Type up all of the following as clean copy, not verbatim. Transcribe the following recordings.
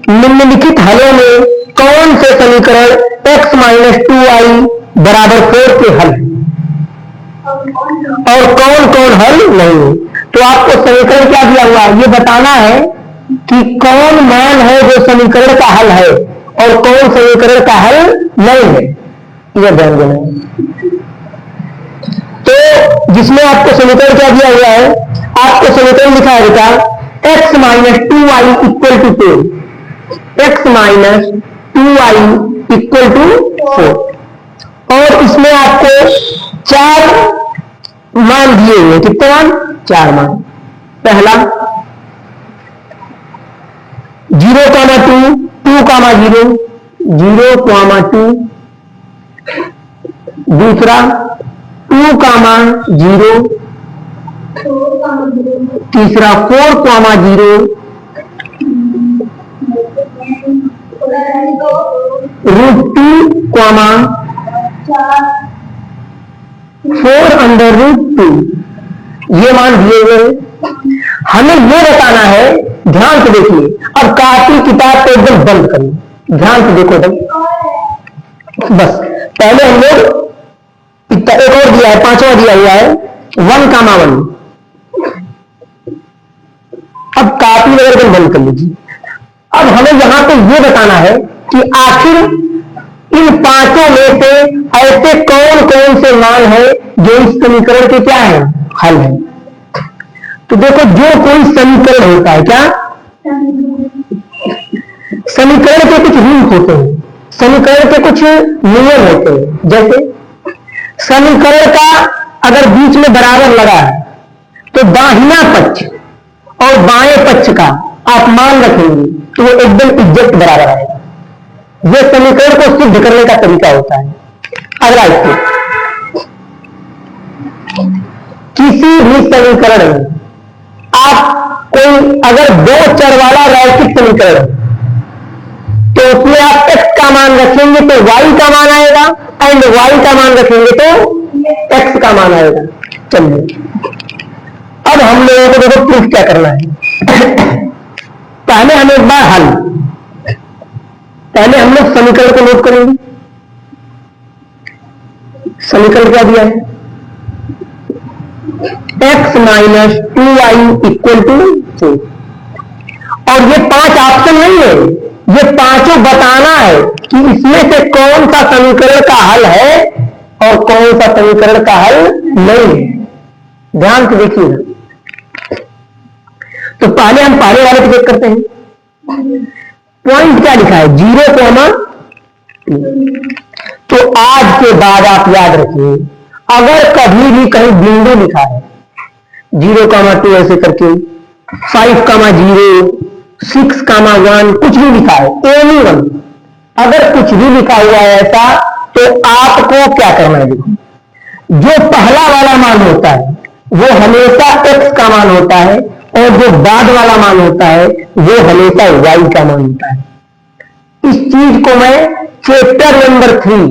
निम्नलिखित हलों में कौन से समीकरण x माइनस 2y बराबर 4 के हल और कौन कौन हल नहीं है। तो आपको समीकरण क्या दिया हुआ है ये बताना है कि कौन मान है जो समीकरण का हल है और कौन समीकरण का हल नहीं है, यह ध्यान देना है। तो जिसमें आपको समीकरण क्या दिया हुआ है, आपको समीकरण लिखा है बेटा x minus 2y equal to 2, x minus 2y equal to 4, और इसमें आपको 4 मान दिए हुए। कितने मान? 4 मान। पहला 0,2, 2,0, 0,2, दूसरा 2,0, तीसरा 4,0, √2, 4√2, ये मान दिए हुए। हमें ये बताना है, ध्यान से देखिए, अब कॉपी किताब को एकदम बंद करिए, ध्यान से देखो एकदम। बस पहले हम लोग एक और दिया है, 5वां दिया हुआ है 1,1। अब कॉपी वगैरह एकदम बंद कर लीजिए। अब हमें यहां पे ये बताना है कि आखिर इन 5 में से ऐसे कौन कौन से मान है जो इस समीकरण के क्या है, हल है। तो देखो, जो कोई समीकरण होता है, क्या समीकरण के कुछ रूल होते हैं, समीकरण के कुछ नियम होते हैं। जैसे समीकरण का अगर बीच में बराबर लगा है तो दाहिना पक्ष और बाएं पक्ष का आप मान रखेंगे तो वो एकदम एग्जैक्ट बराबर आएगा। यह समीकरण को सिद्ध करने का तरीका होता है। अगला स्टेप, किसी भी समीकरण में आप कोई अगर 2 चर वाला रैखिक समीकरण तो उसमें आप x का मान रखेंगे तो y का मान आएगा, एंड y का मान रखेंगे तो x का मान आएगा। चलिए अब हम लोगों को देखो प्रूफ क्या करना है। पहले हम एक बार हल, पहले हम लोग समीकरण को नोट करेंगे। समीकरण क्या दिया है, x minus 2y equal to 4, और ये 5 ऑप्शन नहीं है, ये 5 बताना है कि इसमें से कौन सा समीकरण का हल है और कौन सा समीकरण का हल नहीं है। ध्यान से देखिएगा। तो पहले हम पहले वाले को चेक करते हैं। पॉइंट क्या लिखा है, 0,2। तो आज के बाद आप याद रखिए, अगर कभी भी कहीं बिंदु लिखा है 0,2 ऐसे करके 5,0, 6,1, कुछ भी लिखा है, एनी वन, अगर कुछ भी लिखा हुआ है ऐसा, तो आपको क्या करना है, देखो, जो पहला वाला मान होता है वो हमेशा x का मान होता है, और जो बाद वाला मान होता है वो हमेशा y का मान होता है। इस चीज को मैं chapter number 3,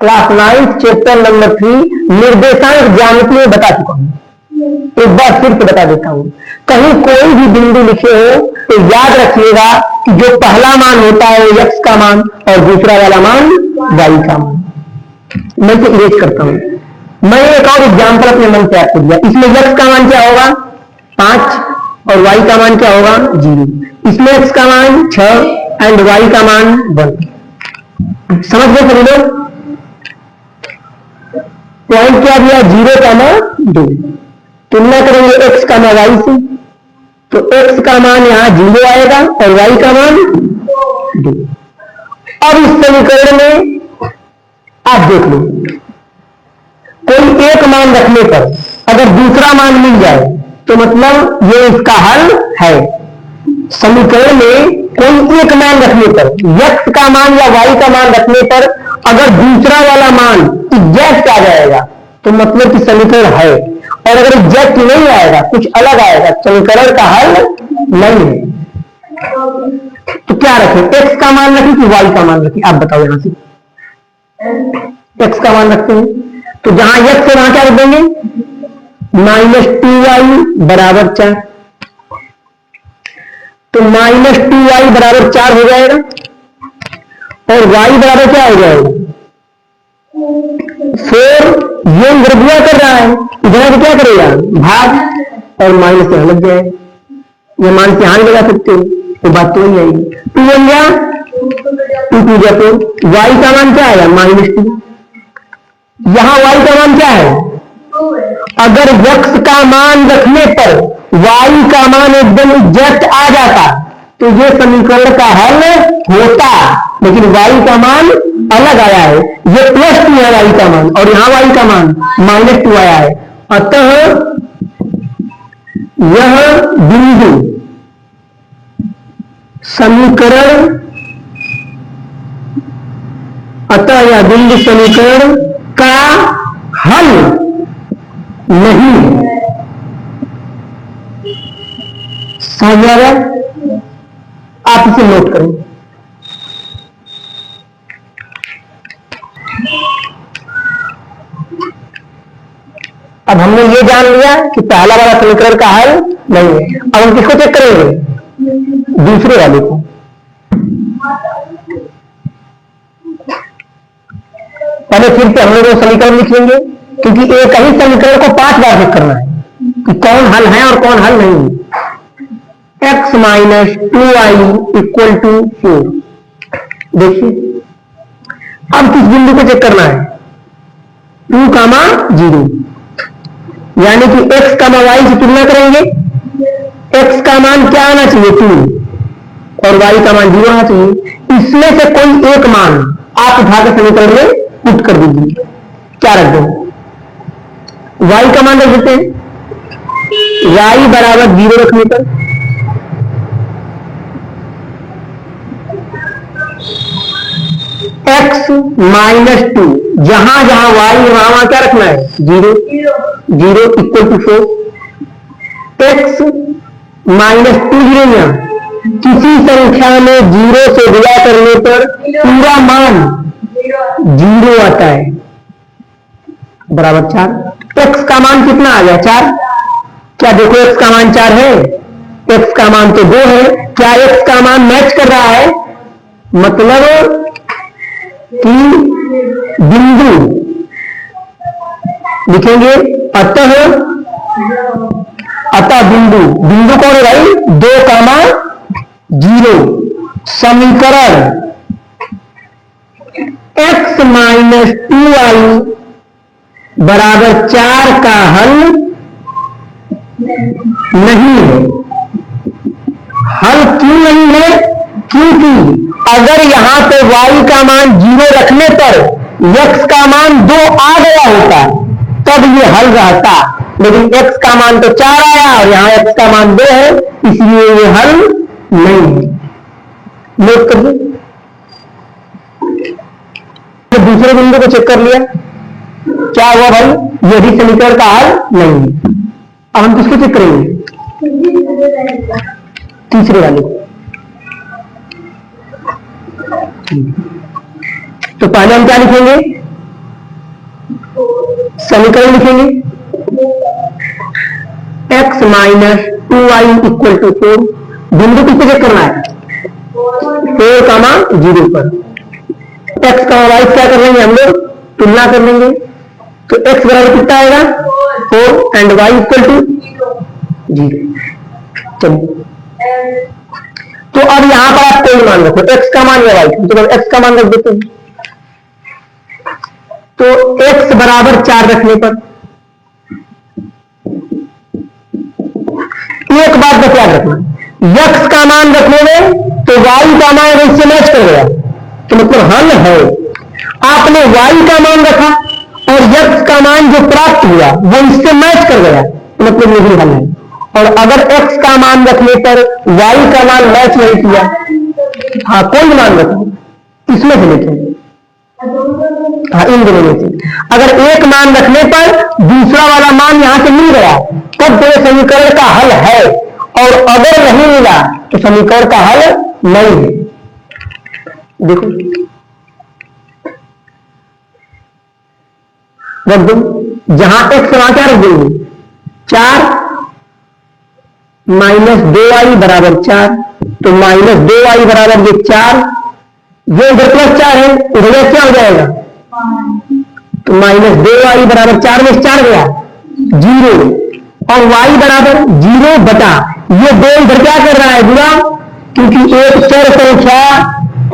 class 9 chapter number 3 निर्देशांक ज्यामिति में बता चुका हूं। एक बार फिर से बता देता हूं। कहीं कोई भी बिंदु लिखे हो तो याद रखिएगा कि जो पहला मान होता है वो x का मान और दूसरा वाला मान y का मान। मैं इसे इरेज करता हूं। मैं एक और एग्जाम्पल अपने मन से आपको दिया। इसमें x का मान क्या होगा, 5, और y का मान क्या होगा, 0। इसमें x का मान 6 एंड y का मान 1। समझ गए सभी लोग? पॉइंट क्या दिया, 0,2। तुलना करेंगे x का मान y से, तो x का मान यहां 0 आएगा और y का मान 2। अब इस समीकरण में आप देख लो, कोई एक मान रखने पर अगर दूसरा मान मिल जाए तो मतलब ये इसका हल है। समीकरण में कोई एक मान रखने पर, x का मान या y का मान रखने पर अगर दूसरा वाला मान एग्जैक्ट आ जाएगा तो मतलब कि समीकरण है, और अगर एग्जैक्ट नहीं आएगा, कुछ अलग आएगा, समीकरण का हल नहीं है। तो क्या रखें, x का मान रखें कि y का मान रखें, आप बताओ। यहां से x का मान रखते हैं तो जहां x है वहां क्या रख देंगे, -2y बराबर 4। तो -2y बराबर 4 हो जाएगा और y बराबर क्या हो जाएगा 4। ये वृद्धिया कर रहा है, इधर तो क्या करेगा भाग और माइनस यहां लग जाएगा, ये मान से यहां लगा सकते हो तो बात तो वही आएगी। 2 बन गया 2 2 जा तो y का मान क्या आएगा -2। यहां y का मान क्या है, अगर x का मान रखने पर y का मान एकदम एग्जैक्ट आ जाता तो ये समीकरण का हल होता, लेकिन y का मान अलग आया है, ये +2 है y का मान और यहां y का मान -2 आया है। अतः यह बिंदु समीकरण का हल नहीं है। समझ आ गया? आप इसे नोट करें। अब हमने ये जान लिया कि पहला वाला समीकरण का हल नहीं है। अब हम किसको चेक करेंगे, दूसरे वाले को। पहले फिर से हम लोग समीकरण लिख लेंगे, क्योंकि एक ही समीकरण को 5 बार चेक करना है कि कौन हल है और कौन हल नहीं है। x - 2y = 4। देखिए अब किस बिंदु को चेक करना है, 2, 0, यानी कि x, y से तुलना करेंगे। x का मान क्या आना चाहिए 2 और y का मान 0 आना चाहिए। इसमें से कोई एक मान आप उठाकर समीकरण में पुट कर दीजिए। क्या रख दो, y का मान रख देते हैं, y बराबर 0 रखने पर x - 2, जहां जहां y वहां क्या रखना है 0 = 4। x - 2 0 किसी संख्या में 0 से गुणा करने पर पूरा मान 0 आता है बराबर 4। x का मान कितना आ गया 4। क्या देखो x का मान 4 है, x का मान तो 2 है। क्या x का मान मैच कर रहा है, मतलब कि बिंदु लिखेंगे अतः बिंदु कौन है भाई 2, 0। समीकरण x - 2y बराबर 4 का हल नहीं है। हल क्यों नहीं है, क्योंकि अगर यहां पे y का मान 0 रखने पर x का मान 2 आ गया होता तब ये हल रहता, लेकिन x का मान तो 4 आया और यहां x का मान 2 है, इसलिए ये हल नहीं है। नोट करिए, तो दूसरे बिंदु को चेक कर लिया, क्या हुआ भाई, ये भी समीकरण का हल नहीं है। अब हम किसको चेक करेंगे, तीसरे वाले को। तो पहले हम क्या लिखेंगे, समीकरण लिखेंगे x - 2y = 4। बिंदु किसको चेक करना है 4, 0 पर। x का y क्या कर लेंगे हम लोग, तुलना कर लेंगे। तो x बराबर कितना आएगा 4 एंड y = 0। चलिए, तो अब यहां पर आप कोई मान रखो, x का मान या y, तो x का मान रख देते हैं। तो x बराबर 4 रखने पर एक बात का याद रखना, x का मान रखने में तो y का मान इससे मैच कर गया, तो मतलब हल है। आपने y का मान रखा और x का मान जो प्राप्त हुआ वो इससे मैच कर गया, तो मतलब यही हल है। और अगर x का मान रखने पर y का मान मैच नहीं किया, हाँ कोई मान रखो, इसमें से लिखेंगे, हाँ इन दोनों में से अगर एक मान रखने पर दूसरा वाला मान यहां से मिल गया तब तो समीकरण का हल है, और अगर नहीं मिला तो समीकरण का हल नहीं है। देखो रख दो, जहां x वहां क्या रख देंगे 4 - 2y = 4। तो -2y बराबर ये 4, ये इधर +4 है, उधर क्या हो जाएगा, तो -2y बराबर 4 में 4 गया 0, और y बराबर 0 बटा ये 2 इधर क्या कर रहा है बुरा, क्योंकि एक चर संख्या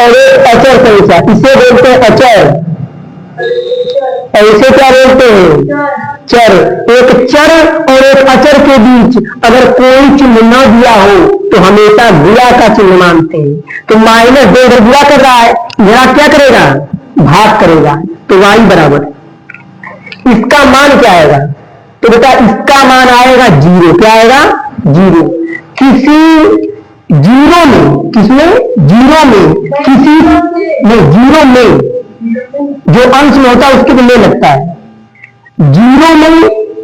और एक अचर संख्या, इसे बोलते हैं अचर और इसे क्या बोलते हैं चर। एक चर और एक अचर के बीच अगर कोई चिन्ह न दिया हो तो हमेशा गुणा का चिन्ह मानते हैं। तो -2 इधर गुणा कर रहा है, यहां क्या करेगा, भाग करेगा, तो y बराबर इसका मान क्या आएगा, तो बेटा इसका मान आएगा 0, क्या आएगा 0, किसी 0 में, किसमें 0 में, किसी नहीं 0 में जो अंश में होता है उसके लिए लगता है, 0 में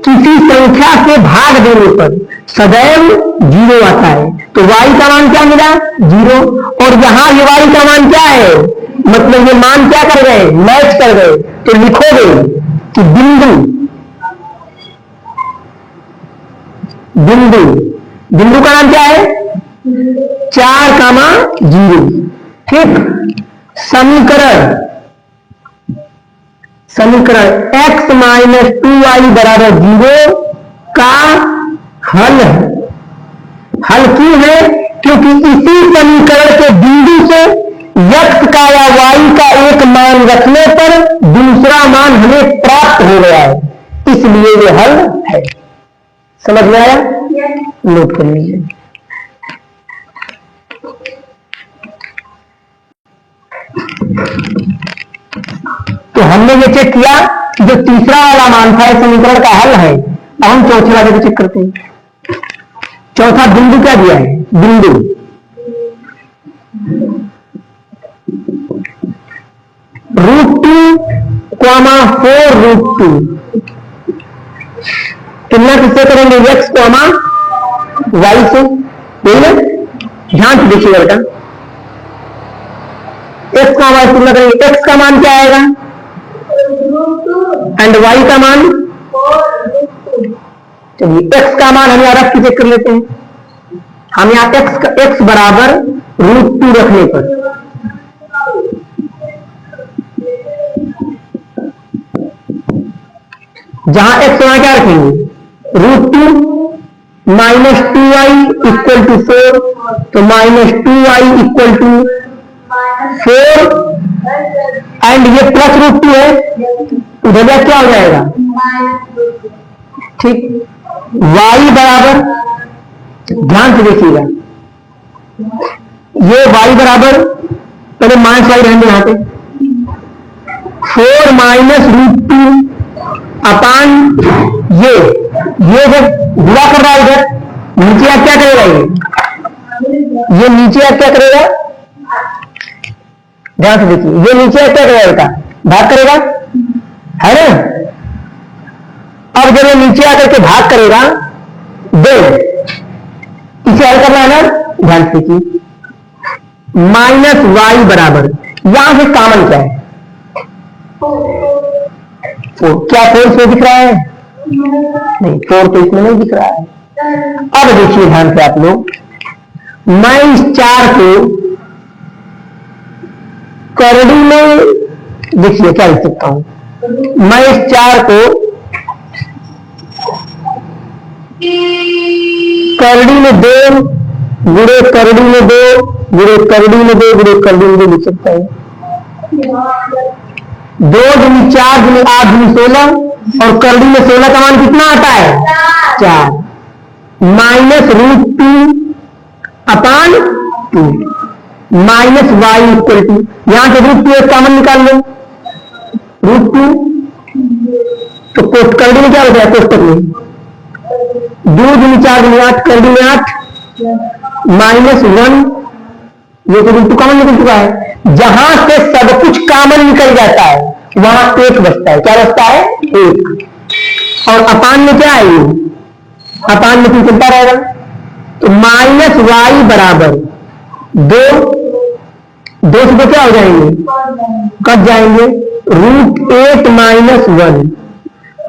किसी संख्या से भाग देने पर सदैव 0 आता है, तो y का मान क्या मिला 0, और यहां ये y का मान क्या है, मतलब ये मान क्या कर गए, मैच कर गए, तो लिखोगे कि बिंदु का नाम क्या है 4,0, ठीक। समीकरण x - 2y बराबर 0 का हल है। हल क्यों है, क्योंकि इसी समीकरण के बिंदु से x का या y का एक मान रखने पर दूसरा मान हमें प्राप्त हो गया है, इसलिए ये हल है। समझ में आया, नोट कर लीजिए। तो हमने ये चेक किया कि जो तीसरा वाला मान था इस समीकरण का हल है। अब हम चौथे वाले को चेक करते हैं। चौथा बिंदु क्या दिया है, बिंदु √2, 4√2, तुलना किससे करेंगे, x, y से, ध्यान से देखिएगा बेटा, x का y तुलना करेंगे, x का मान क्या आएगा एंड y का मान, चलिए x का मान हम यहां रख के चेक कर लेते हैं। हम यहां x बराबर √2 रखने पर जहां x वहां क्या रखेंगे √2 -2y = 4, तो -2y = 4 एंड ये +√2 है, उधर क्या हो जाएगा, ठीक। y बराबर, ध्यान से देखिएगा, ये y बराबर, पहले -y रहने यहां पे, 4 -√2 अपान ये जब गुणा कर रहा है इधर नीचे आप क्या करेगा, ये नीचे आप क्या करेगा, ध्यान से देखिए, ये नीचे आप क्या करेगा बेटा, भाग करेगा, है ना। अब जब ये नीचे आकर के भाग करेगा, दो इसे हल करना है ना, ध्यान से देखिए, -y बराबर, यहां से कॉमन क्या है, क्या 4 इसमें दिख रहा है, नहीं 4 तो इसमें नहीं दिख रहा है। अब देखिए ध्यान से आप लोग, मैं इस 4 को करड़ी में, देखिए क्या लिख सकता हूं, मैं इस 4 को करड़ी में 2 गुणे करड़ी में 2 गुणे करड़ी में 2 गुणे करड़ी में 2 लिख सकता हूं, 2 × 4 × 8 × 16, और करड़ी में 16 का मान कितना आता है 4, -√2 अपान 2 -y = यहां से √2 कॉमन निकाल लो, √2, तो करड़ी में क्या हो जाए, कोष्टक में 2 × 4 × 8, करड़ी में 8 -1, ये तो √2 कॉमन निकल चुका है। जहां से सब कुछ कॉमन निकल जाता है वहां 1 बचता है, क्या बचता है 1, और अपान में क्या है, अपान में क्यों चलता रहेगा, तो -y बराबर 2 से क्या हो जाएंगे, कट जाएंगे, √8 - 1,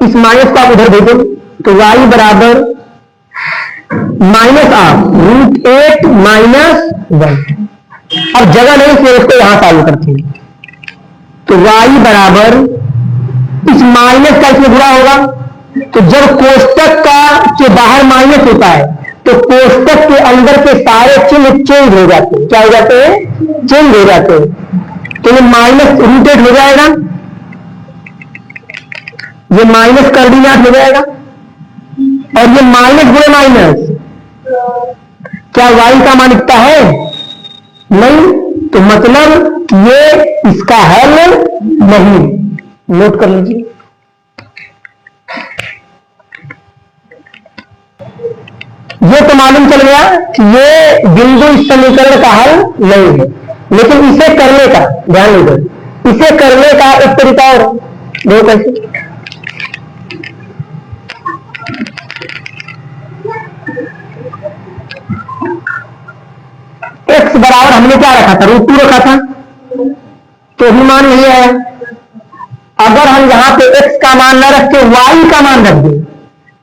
इस माइनस को आप उधर भेजो, तो y बराबर -8 √8 - 1। अब जगह नहीं फिर उसको यहां चालू करते हैं। तो y बराबर इस माइनस का इसमें बुरा होगा, तो जब कोष्टक का के बाहर माइनस होता है तो कोष्टक के अंदर के सारे चिन्ह चेंज हो जाते हैं। क्या हो जाते हैं? चेंज हो जाते हैं। तो ये माइनस रूटेड हो जाएगा, ये माइनस कर्डिनाट हो जाएगा, और ये माइनस गुणे माइनस। क्या y का मान इतना है? नहीं, तो मतलब ये इसका हल नहीं। नोट कर लीजिए। ये तो मालूम चल गया कि ये बिंदु इस समीकरण का हल नहीं है, लेकिन इसे करने का ध्यान दीजिए, इसे करने का एक तरीका और देखो कैसे। x बराबर हमने क्या रखा था? √2 रखा था, तो भी मान नहीं आया। अगर हम यहां पे x का मान न रख के y का मान रख दें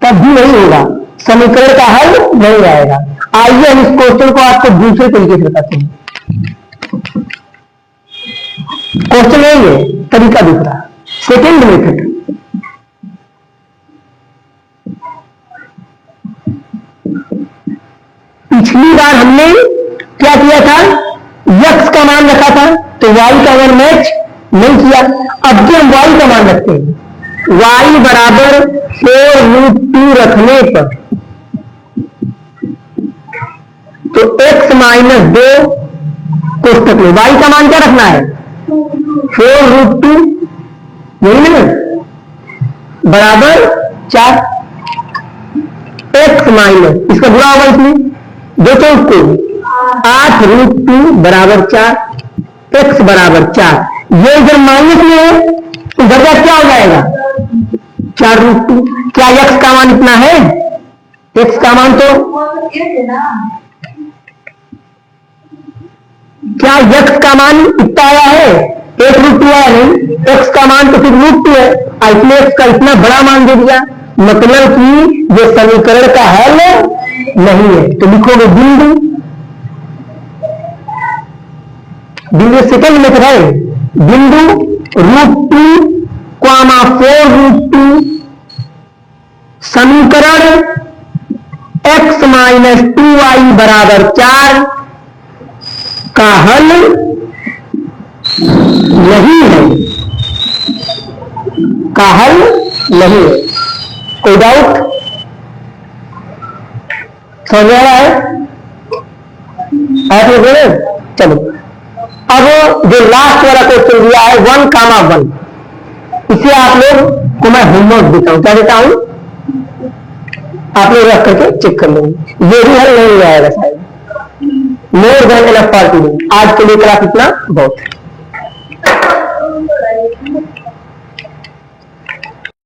तब भी नहीं होगा, समीकरण का हल नहीं आएगा। आइए हम इस क्वेश्चन को आपको दूसरे तरीके से बताते हैं। क्वेश्चन नहीं है, तरीका दूसरा, सेकेंड मेथड। पिछली बार हमने क्या किया था? x का मान रखा था तो y का मान मैच नहीं किया। अब भी हम y का मान रखते हैं, y बराबर 4√2 रखने पर तो x माइनस 2 कोष्टक में y का मान क्या रखना है? 4√2, यही ना, बराबर 4। x माइनस इसका बुरा होगा, इसमें 2 चौक को 8√2 बराबर 4, x बराबर 4। ये इधर माइनस में है, इधर का क्या हो जाएगा? 4√2। क्या x का मान इतना है? x का मान तो क्या x का मान इतना आया है? 1√2 आया नहीं, x का मान तो फिर √2 है, इसलिए x का इतना बड़ा मान दे दिया, मतलब कि ये समीकरण का हल नहीं है। तो लिखोगे बिंदु, बिंदु सेकंड मेथड है, बिंदु √2, 4√2 समीकरण x माइनस 2y बराबर 4 का हल नहीं है, का हल नहीं है। कोई डाउट? समझ आ रहा है आप लोग? चलो, अब जो लास्ट वाला क्वेश्चन दिया है 1,1, इसे आप लोग को मैं होमवर्क देता हूं। क्या देता हूं? आप लोग रख करके चेक कर लेंगे, ये भी हल नहीं आएगा शायद। More than enough for today. आज के लिए क्लास इतना बहुत है।